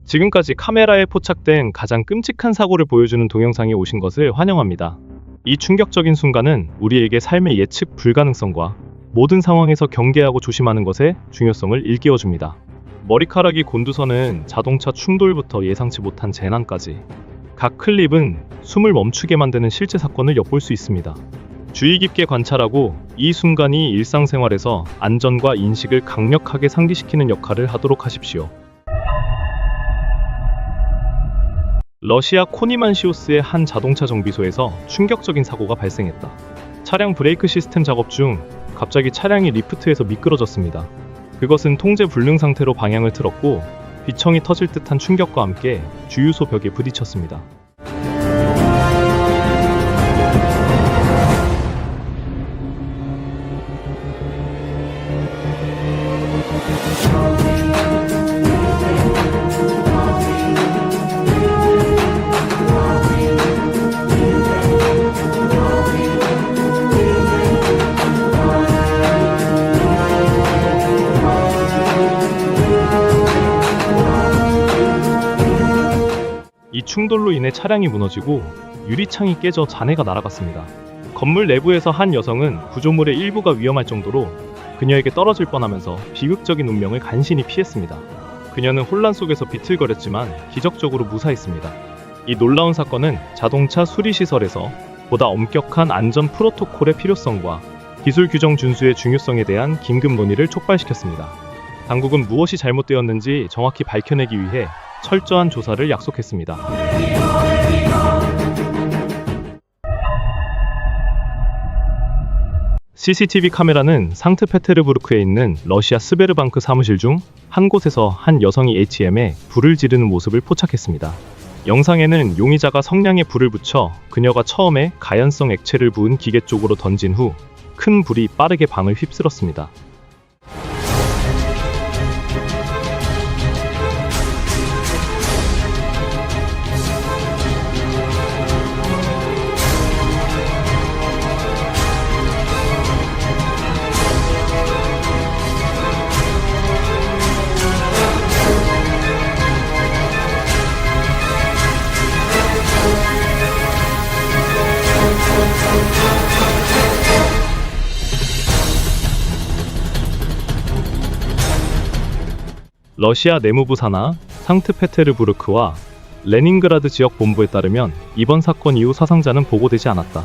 지금까지 카메라에 포착된 가장 끔찍한 사고를 보여주는 동영상에 오신 것을 환영합니다. 이 충격적인 순간은 우리에게 삶의 예측 불가능성과 모든 상황에서 경계하고 조심하는 것의 중요성을 일깨워줍니다. 머리카락이 곤두서는 자동차 충돌부터 예상치 못한 재난까지, 각 클립은 숨을 멈추게 만드는 실제 사건을 엿볼 수 있습니다. 주의 깊게 관찰하고 이 순간이 일상생활에서 안전과 인식을 강력하게 상기시키는 역할을 하도록 하십시오. 러시아 코니만시오스의 한 자동차 정비소에서 충격적인 사고가 발생했다. 차량 브레이크 시스템 작업 중 갑자기 차량이 리프트에서 미끄러졌습니다. 그것은 통제 불능 상태로 방향을 틀었고 비청이 터질 듯한 충격과 함께 주유소 벽에 부딪혔습니다. 이 충돌로 인해 차량이 무너지고 유리창이 깨져 잔해가 날아갔습니다. 건물 내부에서 한 여성은 구조물의 일부가 위험할 정도로 그녀에게 떨어질 뻔하면서 비극적인 운명을 간신히 피했습니다. 그녀는 혼란 속에서 비틀거렸지만 기적적으로 무사했습니다. 이 놀라운 사건은 자동차 수리시설에서 보다 엄격한 안전 프로토콜의 필요성과 기술 규정 준수의 중요성에 대한 긴급 논의를 촉발시켰습니다. 당국은 무엇이 잘못되었는지 정확히 밝혀내기 위해 철저한 조사를 약속했습니다. CCTV 카메라는 상트페테르부르크에 있는 러시아 스베르방크 사무실 중 한 곳에서 한 여성이 ATM에 불을 지르는 모습을 포착했습니다. 영상에는 용의자가 성냥에 불을 붙여 그녀가 처음에 가연성 액체를 부은 기계 쪽으로 던진 후 큰 불이 빠르게 방을 휩쓸었습니다. 러시아 내무부 산하 상트페테르부르크와 레닌그라드 지역 본부에 따르면 이번 사건 이후 사상자는 보고되지 않았다.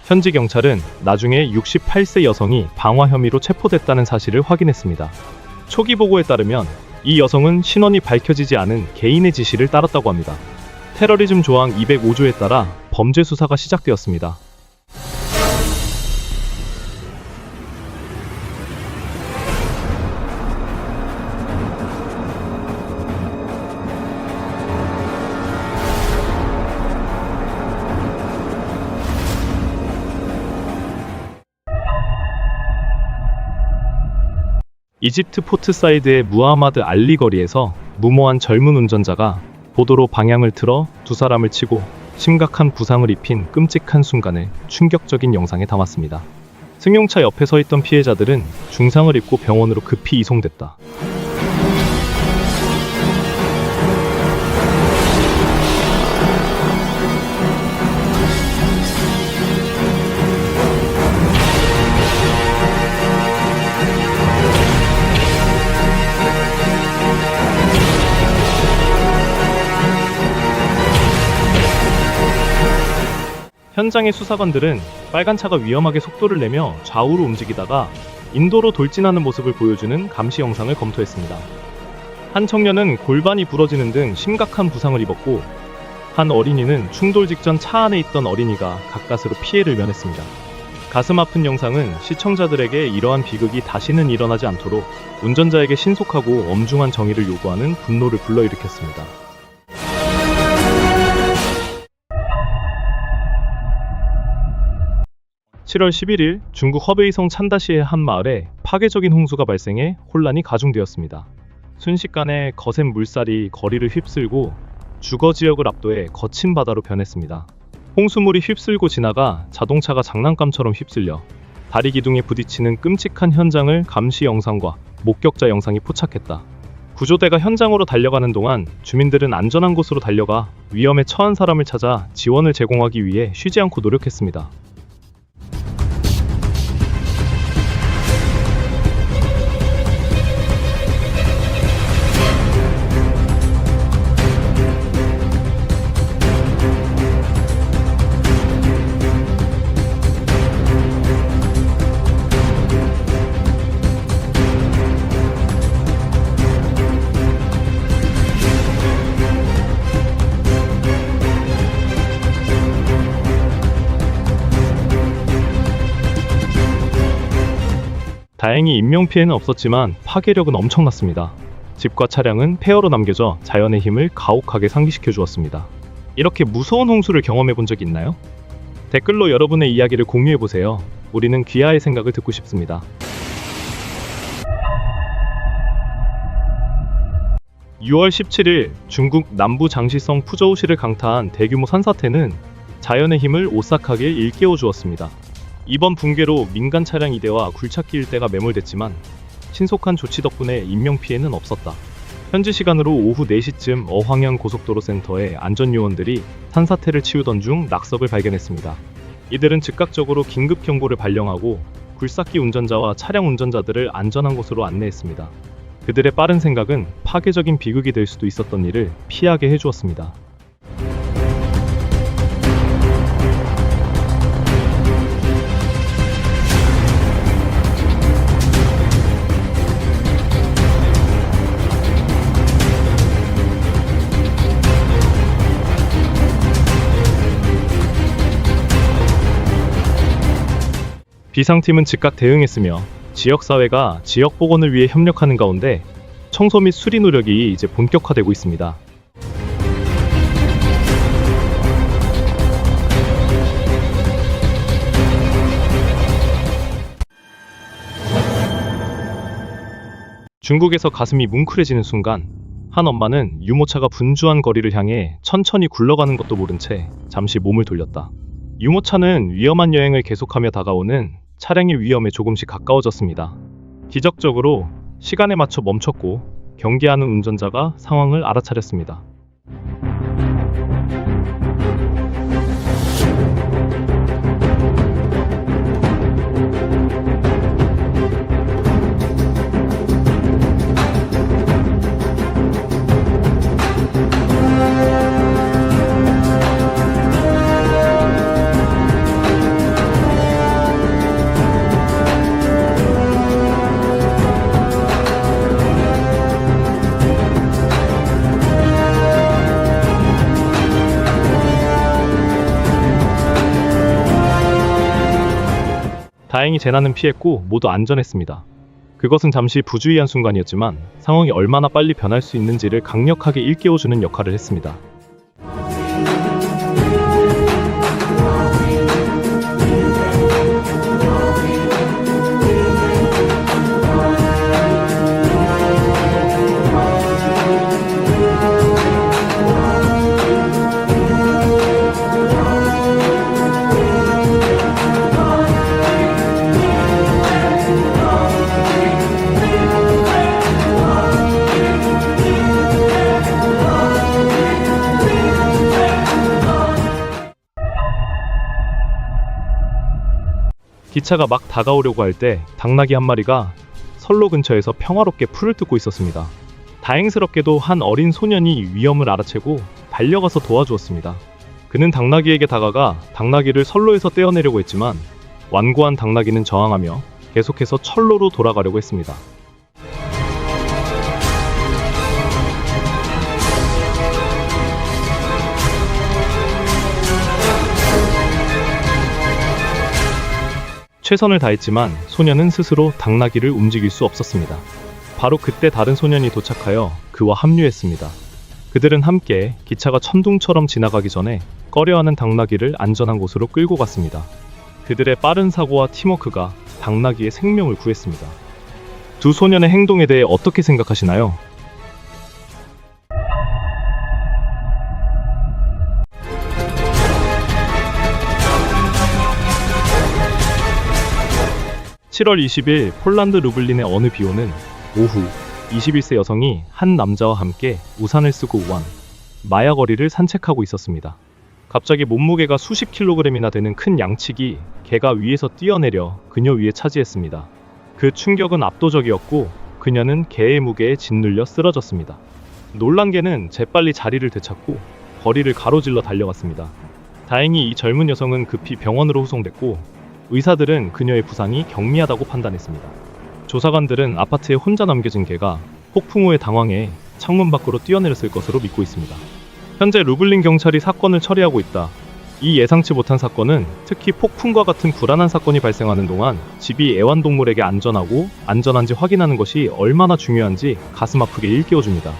현지 경찰은 나중에 68세 여성이 방화 혐의로 체포됐다는 사실을 확인했습니다. 초기 보고에 따르면 이 여성은 신원이 밝혀지지 않은 개인의 지시를 따랐다고 합니다. 테러리즘 조항 205조에 따라 범죄 수사가 시작되었습니다. 이집트 포트사이드의 무하마드 알리 거리에서 무모한 젊은 운전자가 보도로 방향을 틀어 두 사람을 치고 심각한 부상을 입힌 끔찍한 순간을 충격적인 영상에 담았습니다. 승용차 옆에 서 있던 피해자들은 중상을 입고 병원으로 급히 이송됐다. 현장의 수사관들은 빨간 차가 위험하게 속도를 내며 좌우로 움직이다가 인도로 돌진하는 모습을 보여주는 감시 영상을 검토했습니다. 한 청년은 골반이 부러지는 등 심각한 부상을 입었고 한 어린이는 충돌 직전 차 안에 있던 어린이가 가까스로 피해를 면했습니다. 가슴 아픈 영상은 시청자들에게 이러한 비극이 다시는 일어나지 않도록 운전자에게 신속하고 엄중한 정의를 요구하는 분노를 불러일으켰습니다. 7월 11일 중국 허베이성 찬다시의 한 마을에 파괴적인 홍수가 발생해 혼란이 가중되었습니다. 순식간에 거센 물살이 거리를 휩쓸고 주거 지역을 압도해 거친 바다로 변했습니다. 홍수물이 휩쓸고 지나가 자동차가 장난감처럼 휩쓸려 다리 기둥에 부딪히는 끔찍한 현장을 감시 영상과 목격자 영상이 포착했다. 구조대가 현장으로 달려가는 동안 주민들은 안전한 곳으로 달려가 위험에 처한 사람을 찾아 지원을 제공하기 위해 쉬지 않고 노력했습니다. 다행히 인명피해는 없었지만 파괴력은 엄청났습니다. 집과 차량은 폐허로 남겨져 자연의 힘을 가혹하게 상기시켜 주었습니다. 이렇게 무서운 홍수를 경험해 본 적이 있나요? 댓글로 여러분의 이야기를 공유해 보세요. 우리는 귀하의 생각을 듣고 싶습니다. 6월 17일 중국 남부 장시성 푸저우시를 강타한 대규모 산사태는 자연의 힘을 오싹하게 일깨워 주었습니다. 이번 붕괴로 민간 차량 2대와 굴착기 1대가 매몰됐지만 신속한 조치 덕분에 인명피해는 없었다. 현지 시간으로 오후 4시쯤 어황현 고속도로 센터의 안전요원들이 산사태를 치우던 중 낙석을 발견했습니다. 이들은 즉각적으로 긴급 경보를 발령하고 굴삭기 운전자와 차량 운전자들을 안전한 곳으로 안내했습니다. 그들의 빠른 생각은 파괴적인 비극이 될 수도 있었던 일을 피하게 해주었습니다. 비상팀은 즉각 대응했으며 지역사회가 지역 복원을 위해 협력하는 가운데 청소 및 수리 노력이 이제 본격화되고 있습니다. 중국에서 가슴이 뭉클해지는 순간 한 엄마는 유모차가 분주한 거리를 향해 천천히 굴러가는 것도 모른 채 잠시 몸을 돌렸다. 유모차는 위험한 여행을 계속하며 다가오는 차량의 위험에 조금씩 가까워졌습니다. 기적적으로 시간에 맞춰 멈췄고 경계하는 운전자가 상황을 알아차렸습니다. 다행히 재난은 피했고 모두 안전했습니다. 그것은 잠시 부주의한 순간이었지만 상황이 얼마나 빨리 변할 수 있는지를 강력하게 일깨워주는 역할을 했습니다. 기차가 막 다가오려고 할 때 당나귀 한 마리가 선로 근처에서 평화롭게 풀을 뜯고 있었습니다. 다행스럽게도 한 어린 소년이 위험을 알아채고 달려가서 도와주었습니다. 그는 당나귀에게 다가가 당나귀를 선로에서 떼어내려고 했지만 완고한 당나귀는 저항하며 계속해서 철로로 돌아가려고 했습니다. 최선을 다했지만 소년은 스스로 당나귀를 움직일 수 없었습니다. 바로 그때 다른 소년이 도착하여 그와 합류했습니다. 그들은 함께 기차가 천둥처럼 지나가기 전에 꺼려하는 당나귀를 안전한 곳으로 끌고 갔습니다. 그들의 빠른 사고와 팀워크가 당나귀의 생명을 구했습니다. 두 소년의 행동에 대해 어떻게 생각하시나요? (7월 20일) 폴란드 루블린의 어느 비오는 오후 21세 여성이 한 남자와 함께 우산을 쓰고 우한 마야거리를 산책하고 있었습니다. 갑자기 몸무게가 수십 킬로그램이나 되는 큰 양치기 개가 위에서 뛰어내려 그녀 위에 차지했습니다. 그 충격은 압도적이었고 그녀는 개의 무게에 짓눌려 쓰러졌습니다. 놀란 개는 재빨리 자리를 되찾고 거리를 가로질러 달려갔습니다. 다행히 이 젊은 여성은 급히 병원으로 후송됐고 의사들은 그녀의 부상이 경미하다고 판단했습니다. 조사관들은 아파트에 혼자 남겨진 개가 폭풍 후에 당황해 창문 밖으로 뛰어내렸을 것으로 믿고 있습니다. 현재 루블린 경찰이 사건을 처리하고 있다. 이 예상치 못한 사건은 특히 폭풍과 같은 불안한 사건이 발생하는 동안 집이 애완동물에게 안전하고 안전한지 확인하는 것이 얼마나 중요한지 가슴 아프게 일깨워줍니다.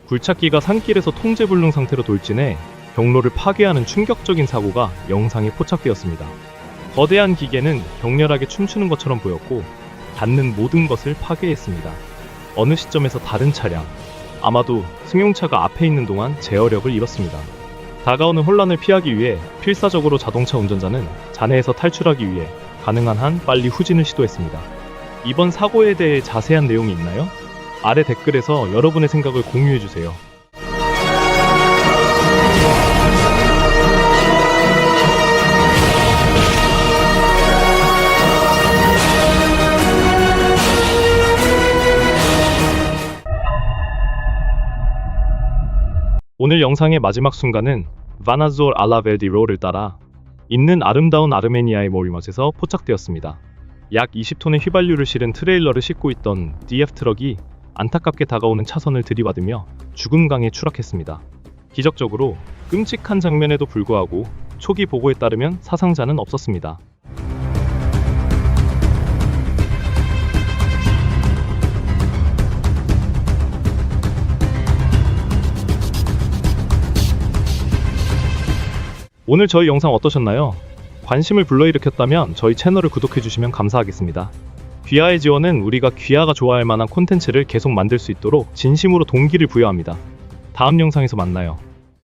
굴착기가 산길에서 통제불능 상태로 돌진해 경로를 파괴하는 충격적인 사고가 영상에 포착되었습니다. 거대한 기계는 격렬하게 춤추는 것처럼 보였고 닿는 모든 것을 파괴했습니다. 어느 시점에서 다른 차량, 아마도 승용차가 앞에 있는 동안 제어력을 잃었습니다. 다가오는 혼란을 피하기 위해 필사적으로 자동차 운전자는 잔해에서 탈출하기 위해 가능한 한 빨리 후진을 시도했습니다. 이번 사고에 대해 자세한 내용이 있나요? 아래 댓글에서 여러분의 생각을 공유해주세요. 오늘 영상의 마지막 순간은 바나졸 알라벨디로를 따라 있는 아름다운 아르메니아의 몰맛에서 포착되었습니다. 약 20톤의 휘발유를 실은 트레일러를 싣고 있던 DF 트럭이 안타깝게 다가오는 차선을 들이받으며 죽은 강에 추락했습니다. 기적적으로 끔찍한 장면에도 불구하고 초기 보고에 따르면 사상자는 없었습니다. 오늘 저희 영상 어떠셨나요? 관심을 불러일으켰다면 저희 채널을 구독해주시면 감사하겠습니다. 귀하의 지원은 우리가 귀하가 좋아할 만한 콘텐츠를 계속 만들 수 있도록 진심으로 동기를 부여합니다. 다음 영상에서 만나요.